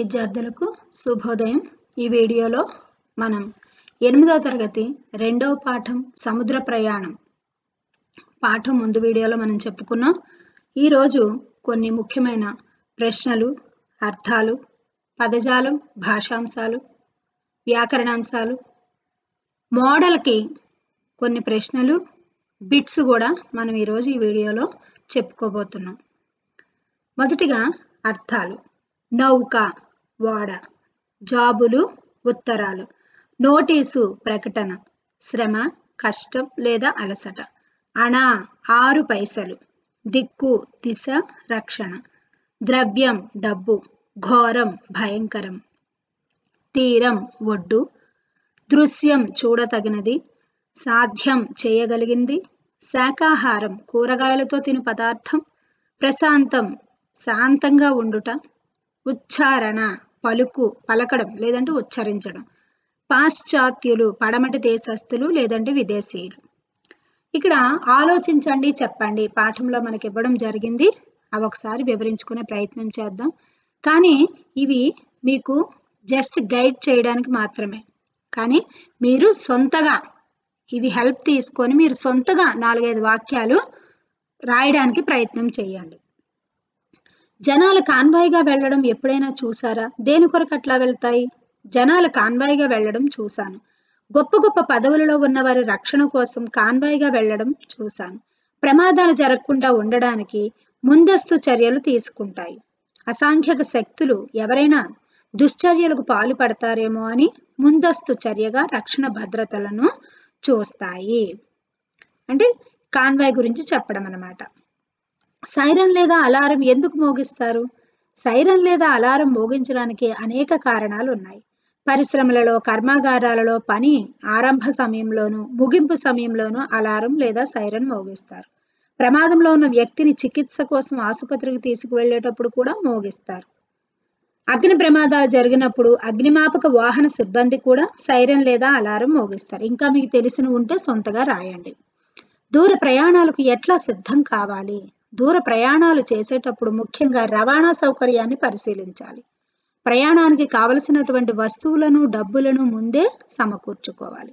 విద్యార్థులకు శుభోదయం. ఈ వీడియోలో మనం 8వ తరగతి 2వ పాఠం సముద్ర ప్రయాణం పాఠం ముందు వీడియోలో మనం చెప్పుకున్నాం. ఈరోజు కొన్ని ముఖ్యమైన ప్రశ్నలు, అర్థాలు, పదజాలం, భాషాంశాలు, వ్యాకరణాంశాలు, మోడల్కి కొన్ని ప్రశ్నలు, బిట్స్ కూడా మనం ఈరోజు ఈ వీడియోలో చెప్పుకోబోతున్నాం. మొదటిగా అర్థాలు. నౌక, వాడ. జాబులు, ఉత్తరాలు. నోటీసు, ప్రకటన. శ్రమ, కష్టం లేదా అలసట. అణా, 6 పైసలు. దిక్కు, దిశ, రక్షణ. ద్రవ్యం, డబ్బు. ఘోరం, భయంకరం. తీరం, ఒడ్డు. దృశ్యం, చూడతగినది. సాధ్యం, చేయగలిగింది. శాకాహారం, కూరగాయలతో తిను పదార్థం. ప్రశాంతం, శాంతంగా ఉండుట. ఉచ్చారణ, పలుకు, పలకడం లేదంటే ఉచ్చరించడం. పాశ్చాత్యులు, పడమటి దేశస్థులు లేదంటే విదేశీయులు. ఇక్కడ ఆలోచించండి, చెప్పండి పాఠంలో మనకి ఇవ్వడం జరిగింది. అవి ఒకసారి వివరించుకునే ప్రయత్నం చేద్దాం. కానీ ఇవి మీకు జస్ట్ గైడ్ చేయడానికి మాత్రమే. కానీ మీరు సొంతగా ఇవి హెల్ప్ తీసుకొని మీరు సొంతగా 4-5 వాక్యాలు రాయడానికి ప్రయత్నం చేయండి. జనాలు కాన్వాయ్గా వెళ్ళడం ఎప్పుడైనా చూసారా? దేని కొరకు అట్లా వెళ్తాయి? జనాలు కాన్వాయ్గా వెళ్ళడం చూశాను. గొప్ప గొప్ప పదవులలో ఉన్నవారి రక్షణ కోసం కాన్వాయ్గా వెళ్ళడం చూశాను. ప్రమాదాలు జరగకుండా ఉండడానికి ముందస్తు చర్యలు తీసుకుంటాయి. అసాంఖ్యక శక్తులు ఎవరైనా దుశ్చర్యలకు పాల్పడతారేమో అని ముందస్తు చర్యగా రక్షణ భద్రతలను చూస్తాయి. అంటే కాన్వాయ్ గురించి చెప్పడం అన్నమాట. సైరన్ లేదా అలారం ఎందుకు మోగిస్తారు? సైరన్ లేదా అలారం మోగించడానికి అనేక కారణాలు ఉన్నాయి. పరిశ్రమలలో, కర్మాగారాలలో పని ఆరంభ సమయంలోనూ ముగింపు సమయంలోనూ అలారం లేదా సైరన్ మోగిస్తారు. ప్రమాదంలో ఉన్న వ్యక్తిని చికిత్స కోసం ఆసుపత్రికి తీసుకువెళ్ళేటప్పుడు కూడా మోగిస్తారు. అగ్ని ప్రమాదాలు జరిగినప్పుడు అగ్నిమాపక వాహన సిబ్బంది కూడా సైరన్ లేదా అలారం మోగిస్తారు. ఇంకా మీకు తెలిసిన ఉంటే సొంతగా రాయండి. దూర ప్రయాణాలకు ఎట్లా సిద్ధం కావాలి? దూర ప్రయాణాలు చేసేటప్పుడు ముఖ్యంగా రవాణా సౌకర్యాన్ని పరిశీలించాలి. ప్రయాణానికి కావలసినటువంటి వస్తువులను, డబ్బులను ముందే సమకూర్చుకోవాలి.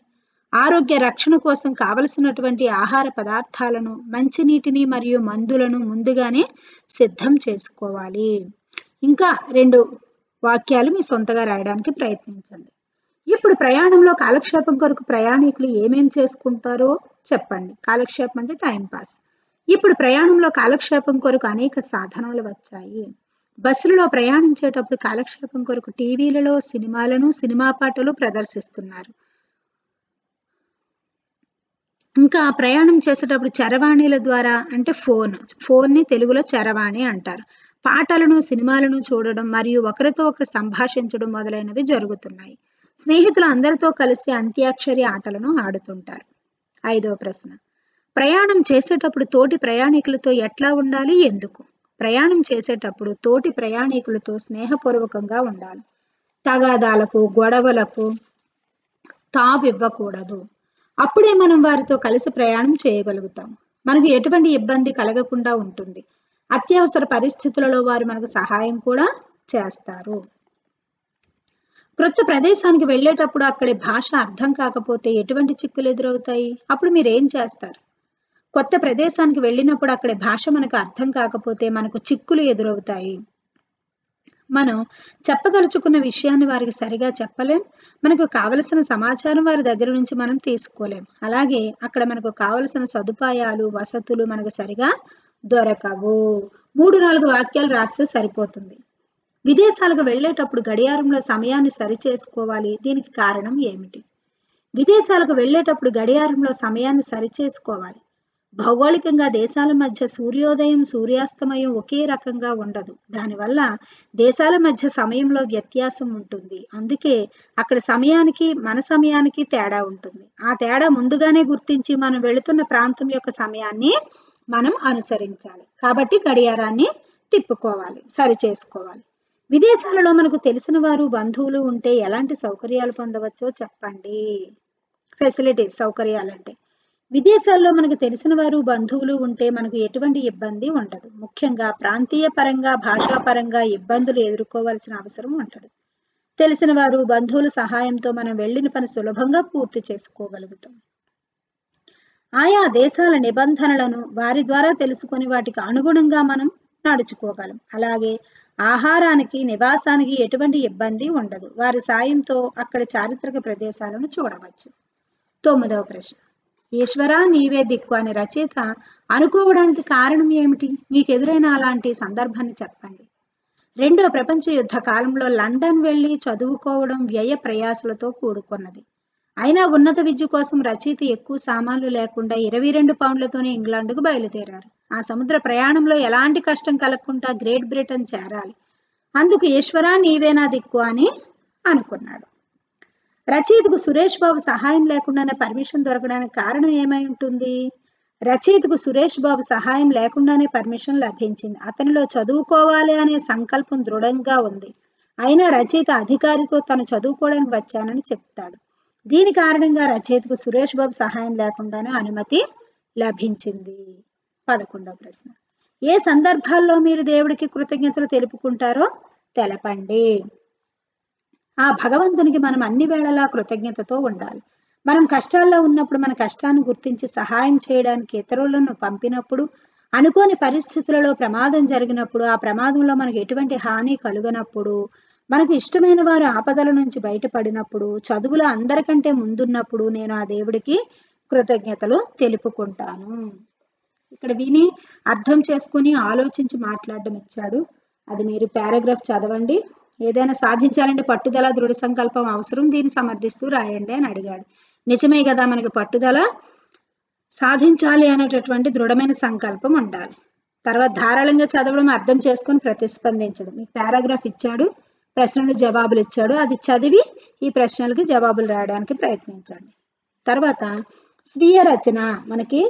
ఆరోగ్య రక్షణ కోసం కావలసినటువంటి ఆహార పదార్థాలను, మంచినీటిని మరియు మందులను ముందుగానే సిద్ధం చేసుకోవాలి. ఇంకా 2 వాక్యాలు మీ సొంతగా రాయడానికి ప్రయత్నించండి. ఇప్పుడు ప్రయాణంలో కాలక్షేపం కొరకు ప్రయాణికులు ఏమేం చేసుకుంటారో చెప్పండి. కాలక్షేపం అంటే టైం పాస్. ఇప్పుడు ప్రయాణంలో కాలక్షేపం కొరకు అనేక సాధనాలు వచ్చాయి. బస్సులలో ప్రయాణించేటప్పుడు కాలక్షేపం కొరకు టీవీలలో సినిమాలను, సినిమా పాటలు ప్రదర్శిస్తున్నారు. ఇంకా ప్రయాణం చేసేటప్పుడు చరవాణిల ద్వారా అంటే ఫోన్ని తెలుగులో చరవాణి అంటారు. పాటలను, సినిమాలను చూడడం మరియు ఒకరితో ఒకరు సంభాషించడం మొదలైనవి జరుగుతున్నాయి. స్నేహితులు అందరితో కలిసి అంత్యాక్షరి ఆటలను ఆడుతుంటారు. 5వ ప్రశ్న. ప్రయాణం చేసేటప్పుడు తోటి ప్రయాణికులతో ఎట్లా ఉండాలి? ఎందుకు? ప్రయాణం చేసేటప్పుడు తోటి ప్రయాణికులతో స్నేహపూర్వకంగా ఉండాలి. తగాదాలకు, గొడవలకు తావివ్వకూడదు. అప్పుడే మనం వారితో కలిసి ప్రయాణం చేయగలుగుతాం. మనకు ఎటువంటి ఇబ్బంది కలగకుండా ఉంటుంది. అత్యవసర పరిస్థితులలో వారు మనకు సహాయం కూడా చేస్తారు. క్రొత్త ప్రదేశానికి వెళ్ళేటప్పుడు అక్కడి భాష అర్థం కాకపోతే ఎటువంటి చిక్కులు ఎదురవుతాయి? అప్పుడు మీరు ఏం చేస్తారు? కొత్త ప్రదేశానికి వెళ్ళినప్పుడు అక్కడి భాష మనకు అర్థం కాకపోతే మనకు చిక్కులు ఎదురవుతాయి. మనం చెప్పదలుచుకున్న విషయాన్ని వారికి సరిగా చెప్పలేం. మనకు కావలసిన సమాచారం వారి దగ్గర నుంచి మనం తీసుకోలేం. అలాగే అక్కడ మనకు కావలసిన సదుపాయాలు, వసతులు మనకు సరిగా దొరకవు. 3-4 వాక్యాలు రాస్తే సరిపోతుంది. విదేశాలకు వెళ్ళేటప్పుడు గడియారంలో సమయాన్ని సరిచేసుకోవాలి. దీనికి కారణం ఏమిటి? విదేశాలకు వెళ్ళేటప్పుడు గడియారంలో సమయాన్ని సరిచేసుకోవాలి. భౌగోళికంగా దేశాల మధ్య సూర్యోదయం, సూర్యాస్తమయం ఒకే రకంగా ఉండదు. దానివల్ల దేశాల మధ్య సమయంలో వ్యత్యాసం ఉంటుంది. అందుకే అక్కడ సమయానికి మన సమయానికి తేడా ఉంటుంది. ఆ తేడా ముందుగానే గుర్తించి మనం వెళుతున్న ప్రాంతం యొక్క సమయాన్ని మనం అనుసరించాలి. కాబట్టి గడియారాన్ని తిప్పుకోవాలి, సరిచేసుకోవాలి. విదేశాలలో మనకు తెలిసిన వారు, బంధువులు ఉంటే ఎలాంటి సౌకర్యాలు పొందవచ్చో చెప్పండి. ఫెసిలిటీస్, సౌకర్యాలంటే విదేశాల్లో మనకు తెలిసిన వారు బంధువులు ఉంటే మనకు ఎటువంటి ఇబ్బంది ఉండదు. ముఖ్యంగా ప్రాంతీయ పరంగా భాషా పరంగా ఇబ్బందులు ఎదుర్కోవాల్సిన అవసరం ఉండదు. తెలిసిన వారు బంధువుల సహాయంతో మనం వెళ్ళిన పని సులభంగా పూర్తి చేసుకోగలుగుతాం. ఆయా దేశాల నిబంధనలను వారి ద్వారా తెలుసుకొని వాటికి అనుగుణంగా మనం నడుచుకోగలం. అలాగే ఆహారానికి నివాసానికి ఎటువంటి ఇబ్బంది ఉండదు. వారి సాయంతో అక్కడ చారిత్రక ప్రదేశాలను చూడవచ్చు. 9వ ప్రశ్న, ఈశ్వరా నీవే దిక్కు అని రచయిత అనుకోవడానికి కారణం ఏమిటి? మీకు ఎదురైన అలాంటి సందర్భాన్ని చెప్పండి. రెండవ ప్రపంచ యుద్ధ కాలంలో లండన్ వెళ్ళి చదువుకోవడం వ్యయ ప్రయాసలతో కూడుకున్నది. అయినా ఉన్నత విద్య కోసం రచయిత ఎక్కువ సామాన్లు లేకుండా 22 పౌండ్లతోనే ఇంగ్లాండ్కు బయలుదేరారు. ఆ సముద్ర ప్రయాణంలో ఎలాంటి కష్టం కలగకుండా గ్రేట్ బ్రిటన్ చేరాలి. అందుకు ఈశ్వరా నీవే నా దిక్కు అని అనుకున్నాడు. రచయితకు సురేష్ బాబు సహాయం లేకుండానే పర్మిషన్ దొరకడానికి కారణం ఏమై ఉంటుంది? రచయితకు సురేష్ బాబు సహాయం లేకుండానే పర్మిషన్ లభించింది. అతనిలో చదువుకోవాలి అనే సంకల్పం దృఢంగా ఉంది. అయినా రచయిత అధికారితో తను చదువుకోవడానికి వచ్చానని చెప్తాడు. దీని కారణంగా రచయితకు సురేష్ బాబు సహాయం లేకుండానే అనుమతి లభించింది. 11వ ప్రశ్న, ఏ సందర్భాల్లో మీరు దేవుడికి కృతజ్ఞతలు తెలుపుకుంటారో తెలపండి. ఆ భగవంతునికి మనం అన్ని వేళలా కృతజ్ఞతతో ఉండాలి. మనం కష్టాల్లో ఉన్నప్పుడు మన కష్టాన్ని గుర్తించి సహాయం చేయడానికి ఇతరులను పంపినప్పుడు, అనుకోని పరిస్థితులలో ప్రమాదం జరిగినప్పుడు, ఆ ప్రమాదంలో మనకు ఎటువంటి హాని కలుగనప్పుడు, మనకు ఇష్టమైన వారు ఆపదల నుంచి బయటపడినప్పుడు, చదువులో అందరికంటే ముందున్నప్పుడు నేను ఆ దేవుడికి కృతజ్ఞతలు తెలుపుకుంటాను. ఇక్కడ విని అర్థం చేసుకుని ఆలోచించి మాట్లాడడం ఇచ్చాడు. అది మీరు పారాగ్రాఫ్ చదవండి. ఏదైనా సాధించాలంటే పట్టుదల దృఢ సంకల్పం అవసరం, దీన్ని సమర్థిస్తూ రాయండి అని అడిగాడు. నిజమే కదా, మనకి పట్టుదల సాధించాలి అనేటటువంటి దృఢమైన సంకల్పం ఉండాలి. తర్వాత ధారాళంగా చదవడం, అర్థం చేసుకొని ప్రతిస్పందించడం. ఈ పారాగ్రాఫ్ ఇచ్చాడు, ప్రశ్నలు జవాబులు ఇచ్చాడు, అది చదివి ఈ ప్రశ్నలకి జవాబులు రాయడానికి ప్రయత్నించండి. తర్వాత స్వీయ రచన, మనకి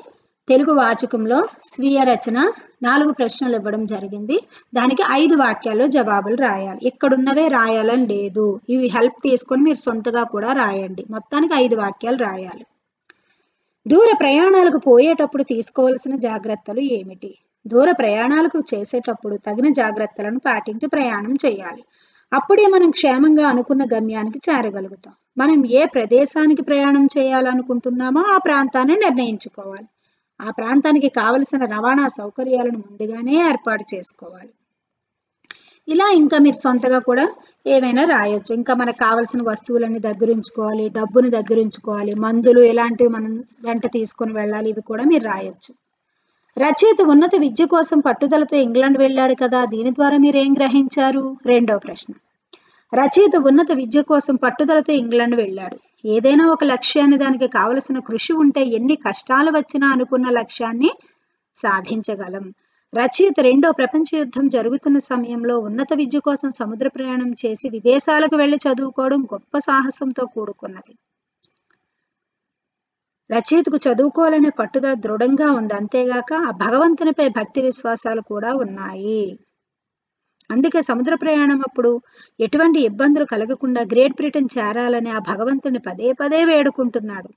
తెలుగు వాచకంలో స్వీయ రచన 4 ప్రశ్నలు ఇవ్వడం జరిగింది. దానికి 5 వాక్యాల్లో జవాబులు రాయాలి. ఇక్కడున్నవే రాయాలని లేదు, ఇవి హెల్ప్ తీసుకొని మీరు సొంతగా కూడా రాయండి. మొత్తానికి 5 వాక్యాలు రాయాలి. దూర ప్రయాణాలకు పోయేటప్పుడు తీసుకోవాల్సిన జాగ్రత్తలు ఏమిటి? దూర ప్రయాణాలకు చేసేటప్పుడు తగిన జాగ్రత్తలను పాటించి ప్రయాణం చేయాలి. అప్పుడే మనం క్షేమంగా అనుకున్న గమ్యానికి చేరగలుగుతాం. మనం ఏ ప్రదేశానికి ప్రయాణం చేయాలనుకుంటున్నామో ఆ ప్రాంతాన్ని నిర్ణయించుకోవాలి. ఆ ప్రాంతానికి కావలసిన రవాణా సౌకర్యాలను ముందుగానే ఏర్పాటు చేసుకోవాలి. ఇలా ఇంకా మీరు సొంతగా కూడా ఏమైనా రాయొచ్చు. ఇంకా మనకు కావలసిన వస్తువులన్నీ దగ్గరుంచుకోవాలి, డబ్బుని దగ్గరుంచుకోవాలి, మందులు ఇలాంటివి మనం వెంట తీసుకొని వెళ్ళాలి, ఇవి కూడా మీరు రాయొచ్చు. రచయిత ఉన్నత విద్య కోసం పట్టుదలతో ఇంగ్లాండ్ వెళ్ళాడు కదా, దీని ద్వారా మీరు ఏం గ్రహించారు? రెండవ ప్రశ్న, రచయిత ఉన్నత విద్య కోసం పట్టుదలతో ఇంగ్లాండ్ వెళ్ళాడు. ఏదైనా ఒక లక్ష్యాన్ని, దానికి కావలసిన కృషి ఉంటే ఎన్ని కష్టాలు వచ్చినా అనుకున్న లక్ష్యాన్ని సాధించగలం. రచయిత రెండో ప్రపంచ యుద్ధం జరుగుతున్న సమయంలో ఉన్నత విద్య కోసం సముద్ర ప్రయాణం చేసి విదేశాలకు వెళ్లి చదువుకోవడం గొప్ప సాహసంతో కూడుకున్నది. రచయితకు చదువుకోవాలనే పట్టుదల దృఢంగా ఉంది. అంతేగాక ఆ భగవంతునిపై భక్తి విశ్వాసాలు కూడా ఉన్నాయి. అందుకే సముద్ర ప్రయాణం అప్పుడు ఎటువంటి ఇబ్బందులు కలగకుండా గ్రేట్ బ్రిటన్ చేరాలని ఆ భగవంతుని పదే పదే వేడుకుంటున్నాడు.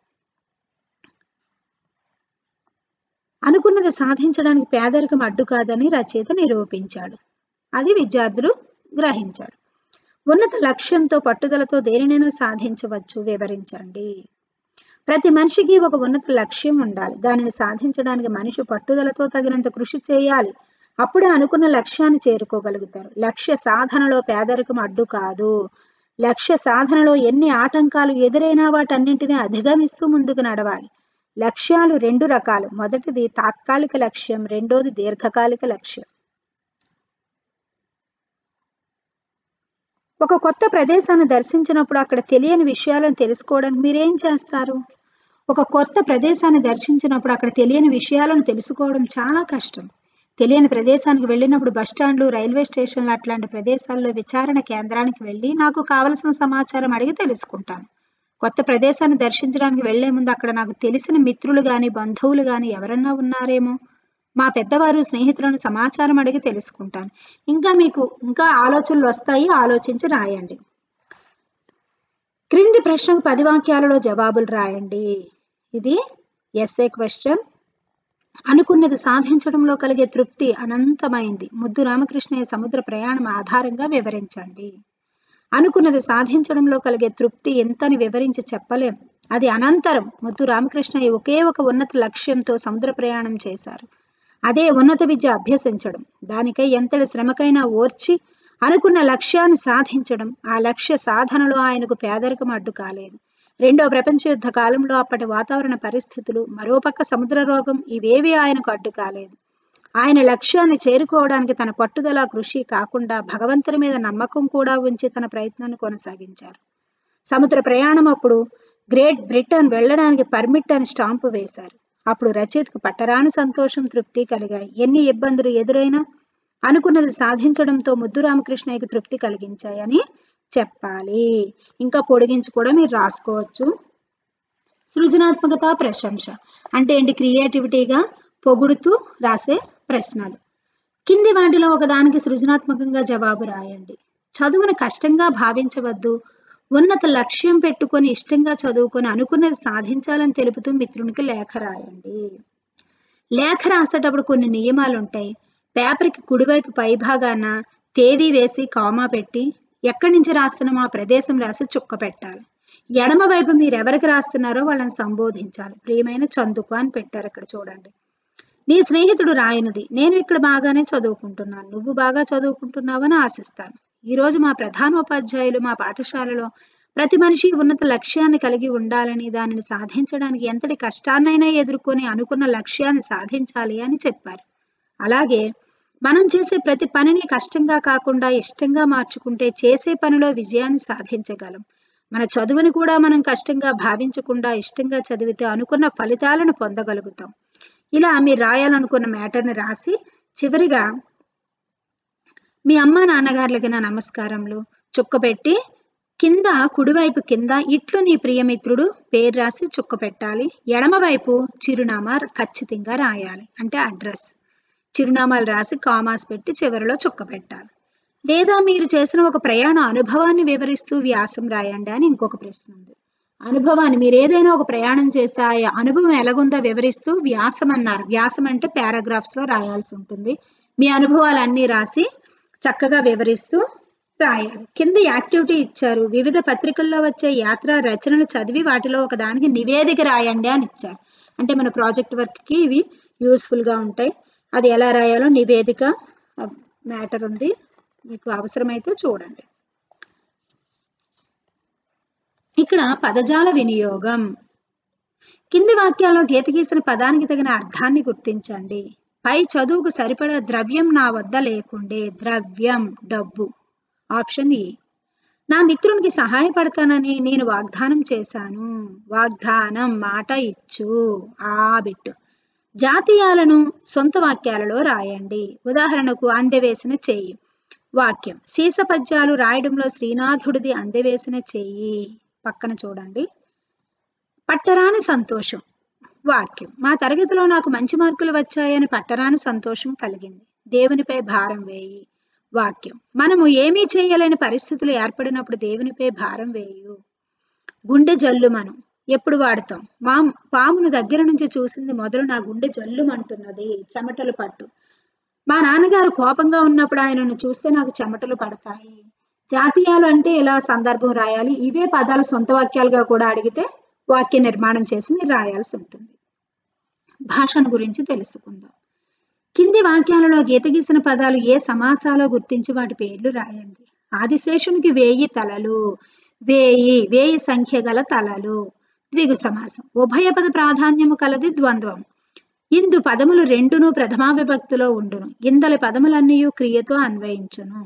అనుకున్నది సాధించడానికి పేదరికం అడ్డు కాదని రచయిత నిరూపించాడు. అది విద్యార్థులు గ్రహించారు. ఉన్నత లక్ష్యంతో పట్టుదలతో దేనినైనా సాధించవచ్చు, వివరించండి. ప్రతి మనిషికి ఒక ఉన్నత లక్ష్యం ఉండాలి. దానిని సాధించడానికి మనిషి పట్టుదలతో తగినంత కృషి చేయాలి. అప్పుడే అనుకున్న లక్ష్యాన్ని చేరుకోగలుగుతారు. లక్ష్య సాధనలో పేదరికం అడ్డు కాదు. లక్ష్య సాధనలో ఎన్ని ఆటంకాలు ఎదురైనా వాటన్నింటినీ అధిగమిస్తూ ముందుకు నడవాలి. లక్ష్యాలు 2 రకాలు. మొదటిది తాత్కాలిక లక్ష్యం, రెండోది దీర్ఘకాలిక లక్ష్యం. ఒక కొత్త ప్రదేశాన్ని దర్శించినప్పుడు అక్కడ తెలియని విషయాలను తెలుసుకోవడానికి మీరేం చేస్తారు? ఒక కొత్త ప్రదేశాన్ని దర్శించినప్పుడు అక్కడ తెలియని విషయాలను తెలుసుకోవడం చాలా కష్టం. తెలియని ప్రదేశానికి వెళ్ళినప్పుడు బస్టాండ్లు, రైల్వే స్టేషన్లు అట్లాంటి ప్రదేశాల్లో విచారణ కేంద్రానికి వెళ్ళి నాకు కావలసిన సమాచారం అడిగి తెలుసుకుంటాను. కొత్త ప్రదేశాన్ని దర్శించడానికి వెళ్లే ముందు అక్కడ నాకు తెలిసిన మిత్రులు గాని, బంధువులు గాని ఎవరన్నా ఉన్నారేమో, మా పెద్దవారు, స్నేహితులను సమాచారం అడిగి తెలుసుకుంటాను. మీకు ఇంకా ఆలోచనలు వస్తాయి, ఆలోచించి రాయండి. క్రింది ప్రశ్నకు 10 వాక్యాలలో జవాబులు రాయండి. ఇది ఎస్ఏ క్వశ్చన్. అనుకున్నది సాధించడంలో కలిగే తృప్తి అనంతమైంది. ముద్దు రామకృష్ణయ్య సముద్ర ప్రయాణం ఆధారంగా వివరించండి. అనుకున్నది సాధించడంలో కలిగే తృప్తి ఎంతని వివరించి చెప్పలేం. అది అనంతరం. ముద్దు రామకృష్ణయ్య ఒకే ఒక ఉన్నత లక్ష్యంతో సముద్ర ప్రయాణం చేశారు. అదే ఉన్నత విద్య అభ్యసించడం. దానికై ఎంతటి శ్రమకైనా ఓర్చి అనుకున్న లక్ష్యాన్ని సాధించడం. ఆ లక్ష్య సాధనలో ఆయనకు పేదరికం అడ్డు కాలేదు. రెండో ప్రపంచ యుద్ధ కాలంలో అప్పటి వాతావరణ పరిస్థితులు, మరోపక్క సముద్ర రోగం ఇవేవీ ఆయనకు అడ్డు కాలేదు. ఆయన లక్ష్యాన్ని చేరుకోవడానికి తన పట్టుదల, కృషి కాకుండా భగవంతుని మీద నమ్మకం కూడా ఉంచి తన ప్రయత్నాన్ని కొనసాగించారు. సముద్ర ప్రయాణం అప్పుడు గ్రేట్ బ్రిటన్ వెళ్ళడానికి పర్మిట్ అని స్టాంపు వేశారు. అప్పుడు రచయితకు పట్టరాని సంతోషం, తృప్తి కలిగాయి. ఎన్ని ఇబ్బందులు ఎదురైనా అనుకున్నది సాధించడంతో ముద్దు రామకృష్ణయ్యకు తృప్తి కలిగించాయని చెప్పాలి. ఇంకా పొడిగించి కూడా మీరు రాసుకోవచ్చు. సృజనాత్మకత, ప్రశంస అంటే ఏంటి? క్రియేటివిటీగా పొగుడుతూ రాసే ప్రశ్నలు. కింది వాటిలో ఒకదానికి సృజనాత్మకంగా జవాబు రాయండి. చదువును కష్టంగా భావించవద్దు. ఉన్నత లక్ష్యం పెట్టుకొని ఇష్టంగా చదువుకొని అనుకున్నది సాధించాలని తెలుపుతూ మిత్రునికి లేఖ రాయండి. లేఖ రాసేటప్పుడు కొన్ని నియమాలు ఉంటాయి. పేపర్కి కుడివైపు పైభాగాన తేదీ వేసి కామా పెట్టి, ఎక్కడి నుంచి రాస్తున్నామో ఆ ప్రదేశం రాసి చుక్క పెట్టాలి. ఎడమ వైపు మీరు ఎవరికి రాస్తున్నారో వాళ్ళని సంబోధించాలి. ప్రియమైన చందుకు అని పెట్టారు అక్కడ చూడండి. నీ స్నేహితుడు రాయనిది, నేను ఇక్కడ బాగానే చదువుకుంటున్నాను, నువ్వు బాగా చదువుకుంటున్నావని ఆశిస్తాను. ఈరోజు మా ప్రధానోపాధ్యాయులు మా పాఠశాలలో ప్రతి మనిషి ఉన్నత లక్ష్యాన్ని కలిగి ఉండాలని, దానిని సాధించడానికి ఎంతటి కష్టాన్నైనా ఎదుర్కొని అనుకున్న లక్ష్యాన్ని సాధించాలి అని చెప్పారు. అలాగే మనం చేసే ప్రతి పనిని కష్టంగా కాకుండా ఇష్టంగా మార్చుకుంటే చేసే పనిలో విజయాన్ని సాధించగలం. మన చదువుని కూడా మనం కష్టంగా భావించకుండా ఇష్టంగా చదివితే అనుకున్న ఫలితాలను పొందగలుగుతాం. ఇలా మీరు రాయాలనుకున్న మ్యాటర్ని రాసి చివరిగా మీ అమ్మ నాన్నగారులకి నా నమస్కారములు చుక్క పెట్టి కింద కుడివైపు కింద ఇట్లు నీ ప్రియమిత్రుడు పేరు రాసి చుక్క పెట్టాలి. ఎడమవైపు చిరునామా ఖచ్చితంగా రాయాలి, అంటే అడ్రస్. చిరునామాలు రాసి కామాస్ పెట్టి చివరిలో చుక్క పెట్టాలి. లేదా మీరు చేసిన ఒక ప్రయాణ అనుభవాన్ని వివరిస్తూ వ్యాసం రాయండి అని ఇంకొక ప్రశ్న ఉంది. అనుభవాన్ని, మీరు ఏదైనా ఒక ప్రయాణం చేస్తే ఆ అనుభవం ఎలాగుందో వివరిస్తూ వ్యాసం అన్నారు. వ్యాసం అంటే పారాగ్రాఫ్స్ లో రాయాల్సి ఉంటుంది. మీ అనుభవాలన్నీ రాసి చక్కగా వివరిస్తూ రాయాలి. కింద యాక్టివిటీ ఇచ్చారు. వివిధ పత్రికల్లో వచ్చే యాత్ర రచనలు చదివి వాటిలో ఒక దానికి నివేదిక రాయండి అని ఇచ్చారు. అంటే మన ప్రాజెక్ట్ వర్క్కి ఇవి యూస్ఫుల్గా ఉంటాయి. అది ఎలా రాయాలో నివేదిక మ్యాటర్ ఉంది, మీకు అవసరమైతే చూడండి. ఇక్కడ పదజాల వినియోగం. కింది వాక్యాల్లో గీత గీసిన పదానికి తగిన అర్థాన్ని గుర్తించండి. పై చదువుకు సరిపడా ద్రవ్యం నా వద్ద లేకుండే. ద్రవ్యం డబ్బు. Option A. నా మిత్రునికి సహాయపడతానని నేను వాగ్దానం చేశాను. వాగ్దానం మాట ఇచ్చు. ఆ బిట్టు. జాతీయాలను సొంత వాక్యాలలో రాయండి. ఉదాహరణకు అందెవేసిన చెయ్యి. వాక్యం. సీస పద్యాలు రాయడంలో శ్రీనాథుడిది అందెవేసిన చెయ్యి. పక్కన చూడండి. పట్టరాని సంతోషం. వాక్యం. మా తరగతిలో నాకు మంచి మార్కులు వచ్చాయని పట్టరాని సంతోషం కలిగింది. దేవునిపై భారం వేయి. వాక్యం. మనము ఏమీ చేయలేని పరిస్థితులు ఏర్పడినప్పుడు దేవునిపై భారం వేయు. గుండె జల్లు. మనం ఎప్పుడు వాడతాం? పామును దగ్గర నుంచి చూసింది మొదలు నా గుండె జల్లుమంటున్నది. చెమటలు పట్టు. మా నాన్నగారు కోపంగా ఉన్నప్పుడు ఆయనను చూస్తే నాకు చెమటలు పడతాయి. జాతీయాలు అంటే ఇలా సందర్భం రాయాలి. ఇవే పదాలు సొంత వాక్యాలుగా కూడా అడిగితే వాక్య నిర్మాణం చేసి మీరు రాయాల్సి ఉంటుంది. భాషను గురించి తెలుసుకుందాం. కింది వాక్యాలలో గీత గీసిన పదాలు ఏ సమాసాలో గుర్తించి వాటి పేర్లు రాయండి. ఆదిశేషునికి 1000 తలలు. 1000 సంఖ్య గల తలలు. ద్విగు సమాసం. ఉభయపద ప్రాధాన్యము కలది ద్వంద్వం. ఇందు పదములు రెండును ప్రథమా విభక్తిలో ఉండును. ఇందలి పదములన్నీ క్రియతో అన్వయించును.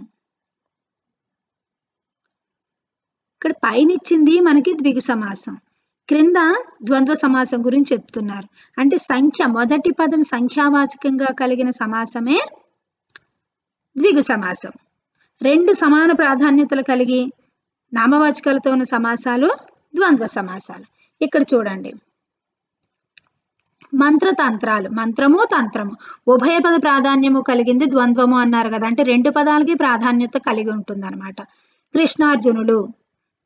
ఇక్కడ పైనిచ్చింది మనకి ద్విగు సమాసం, క్రింద ద్వంద్వ సమాసం గురించి చెప్తున్నారు. అంటే సంఖ్య, మొదటి పదం సంఖ్యావాచకంగా కలిగిన సమాసమే ద్విగు సమాసం. రెండు సమాన ప్రాధాన్యతలు కలిగి నామవాచకాలతో ఉన్న సమాసాలు ద్వంద్వ సమాసాలు. ఇక్కడ చూడండి. మంత్రతంత్రాలు. మంత్రము తంత్రము ఉభయపద ప్రాధాన్యము కలిగింది ద్వంద్వము అన్నారు కదా, అంటే రెండు పదాలకి ప్రాధాన్యత కలిగి ఉంటుంది అనమాట. కృష్ణార్జునుడు.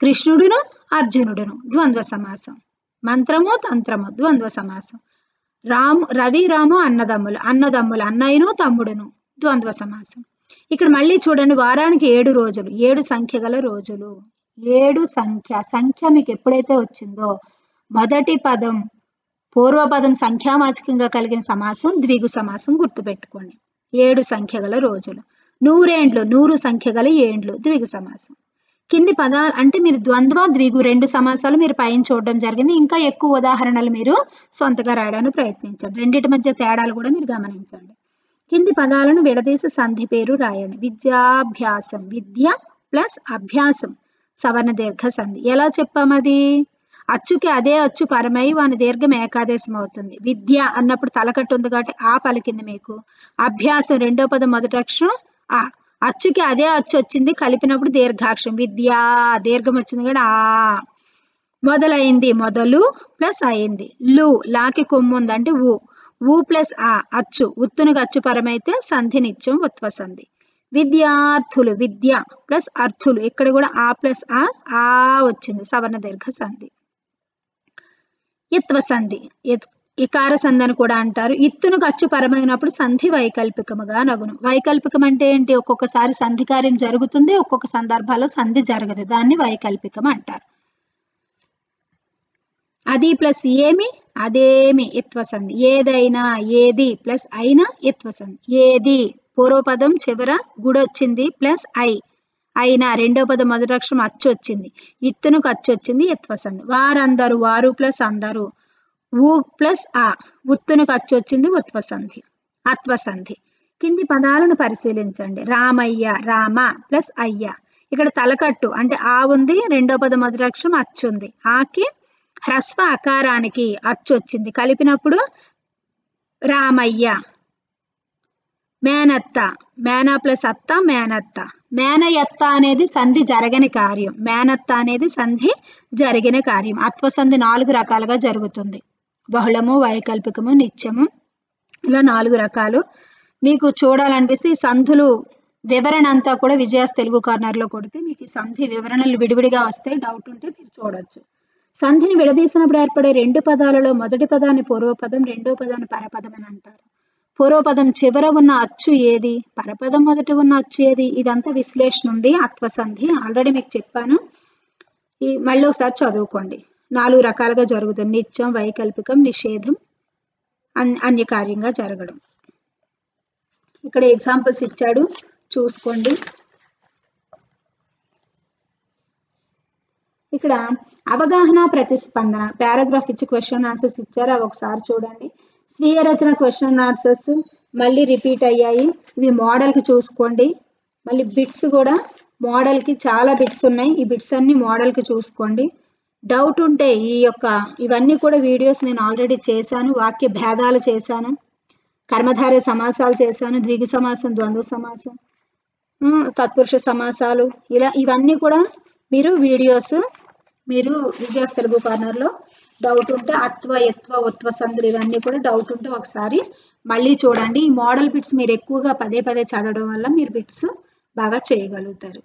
కృష్ణుడును అర్జునుడును ద్వంద్వ సమాసం. మంత్రము తంత్రము ద్వంద్వ సమాసం. రవి రాము అన్నదమ్ములు, అన్నదమ్ములు అన్నయ్యను తమ్ముడును ద్వంద్వ సమాసం. ఇక్కడ మళ్ళీ చూడండి, వారానికి 7 రోజులు, 7 సంఖ్య గల రోజులు. 7 సంఖ్య మీకు ఎప్పుడైతే వచ్చిందో మొదటి పదం పూర్వపదం సంఖ్యావాచకంగా కలిగిన సమాసం ద్విగు సమాసం గుర్తుపెట్టుకోండి. 7 సంఖ్య గల రోజులు. 100 ఏండ్లు, 100 సంఖ్య గల ఏండ్లు ద్విగు సమాసం. కింది పదాలు అంటే మీరు ద్వంద్వ ద్విగు 2 సమాసాలు మీరు పైన చూడడం జరిగింది. ఇంకా ఎక్కువ ఉదాహరణలు మీరు సొంతగా రాయడానికి ప్రయత్నించండి. రెండింటి మధ్య తేడాలు కూడా మీరు గమనించండి. కింది పదాలను విడదీసి సంధి పేరు రాయండి. విద్యాభ్యాసం, విద్య ప్లస్ అభ్యాసం సవర్ణ దీర్ఘ సంధి. ఎలా చెప్పామది? అచ్చుకి అదే అచ్చు పరమై వాని దీర్ఘం ఏకాదేశం అవుతుంది. విద్య అన్నప్పుడు తలకట్టు ఉంది కాబట్టి ఆ పలికింది మీకు. అభ్యాసం రెండో పదం మొదటి అక్షరం ఆ, అచ్చుకి అదే అచ్చు వచ్చింది, కలిపినప్పుడు దీర్ఘాక్షరం విద్యా, దీర్ఘం వచ్చింది కూడా ఆ. మొదలైంది, మొదలు ప్లస్ అయింది. లాకి కొమ్ము ఉంది అంటే ఊ ప్లస్ ఆ, అచ్చు, ఉత్తునికి అచ్చు పరమైతే సంధి నిత్యం ఉత్వ సంధి. విద్యార్థులు, విద్య ప్లస్ అర్థులు, ఇక్కడ కూడా ఆ ప్లస్ ఆ వచ్చింది, సవర్ణ దీర్ఘ సంధి. ఇత్వ సంధి, ఇకార సంధి అని కూడా అంటారు. ఇత్తును అచ్చు పరమైనప్పుడు సంధి వైకల్పికముగా నగును. వైకల్పికం అంటే ఏంటి? ఒక్కొక్కసారి సంధి కార్యం జరుగుతుంది, ఒక్కొక్క సందర్భాల్లో సంధి జరగదు, దాన్ని వైకల్పికం అంటారు. అది ప్లస్ ఏమి, అదేమి ఇత్వ సంధి. ఏదైనా, ఏది ప్లస్ అయినా ఇత్వ సంధి. ఏది పూర్వపదం చివర గుడొచ్చింది ప్లస్ అయినా, రెండో పదం మొదటి అక్షరం అచ్చు వచ్చింది, ఇత్తును అచ్చు వచ్చింది ఇత్వ సంధి. వారందరూ, వారు ప్లస్ అందరూ, ఊ ప్లస్ ఆ, ఉత్తును అచ్చు వచ్చింది ఉత్వ సంధి. అత్వ సంధి. కింది పదాలను పరిశీలించండి. రామయ్య, రామ ప్లస్ అయ్య. ఇక్కడ తలకట్టు అంటే ఆ ఉంది, రెండో పదం మొదటి అక్షరం అచ్చు ఉంది, ఆకి హ్రస్వ అకారానికి అచ్చు వచ్చింది, కలిపినప్పుడు రామయ్య. మేనత్త, మేనా ప్లస్ అత్త మేనత్త. మేనయత్త అనేది సంధి జరగని కార్యం, మేనత్త అనేది సంధి జరిగిన కార్యం. అత్వ సంధి 4 రకాలుగా జరుగుతుంది. బహుళము, వైకల్పికము, నిత్యము, ఇలా 4 రకాలు. మీకు చూడాలనిపిస్తే ఈ సంధులు వివరణ అంతా కూడా విజయాస్ తెలుగు కార్నర్లో కొడితే మీకు ఈ సంధి వివరణలు విడివిడిగా వస్తాయి. డౌట్ ఉంటే మీరు చూడొచ్చు. సంధిని విడదీసినప్పుడు ఏర్పడే 2 పదాలలో మొదటి పదాన్ని పూర్వపదం, రెండో పదాన్ని పరపదం అని అంటారు. పూర్వపదం చివర ఉన్న అచ్చు ఏది, పరపదం మొదట ఉన్న అచ్చు ఏది, ఇదంతా విశ్లేషణ ఉంది. అత్వ సంధి ఆల్రెడీ మీకు చెప్పాను, మళ్ళీ ఒకసారి చదువుకోండి. 4 రకాలుగా జరుగుతుంది. నిత్యం, వైకల్పికం, నిషేధం, అన్యకార్యంగా జరగడం. ఇక్కడ ఎగ్జాంపుల్స్ ఇచ్చాడు, చూసుకోండి. ఇక్కడ అవగాహన, ప్రతిస్పందన పారాగ్రాఫ్ ఇచ్చి క్వశ్చన్ ఆన్సర్స్ ఇచ్చారు, అవి ఒకసారి చూడండి. స్వీయ రచన క్వశ్చన్ ఆన్సర్స్ మళ్ళీ రిపీట్ అయ్యాయి, ఇవి మోడల్కి చూసుకోండి. మళ్ళీ బిట్స్ కూడా మోడల్కి చాలా బిట్స్ ఉన్నాయి, ఈ బిట్స్ అన్ని మోడల్కి చూసుకోండి. డౌట్ ఉంటే ఇవన్నీ కూడా వీడియోస్ నేను ఆల్రెడీ చేశాను. వాక్య భేదాలు చేశాను, కర్మధారయ సమాసాలు చేశాను, ద్విగు సమాసం, ద్వంద్వ సమాసం, తత్పురుష సమాసాలు, ఇవన్నీ కూడా మీరు వీడియోస్ మీరు విజయాస్ తెలుగు కార్నర్లో డౌట్ ఉంటే అత్వ, యత్వ, ఉత్వ సంధులు ఇవన్నీ కూడా డౌట్ ఉంటే ఒకసారి మళ్ళీ చూడండి. ఈ మోడల్ బిట్స్ మీరు ఎక్కువగా పదే చదవడం వల్ల మీరు బిట్స్ బాగా చేయగలుగుతారు.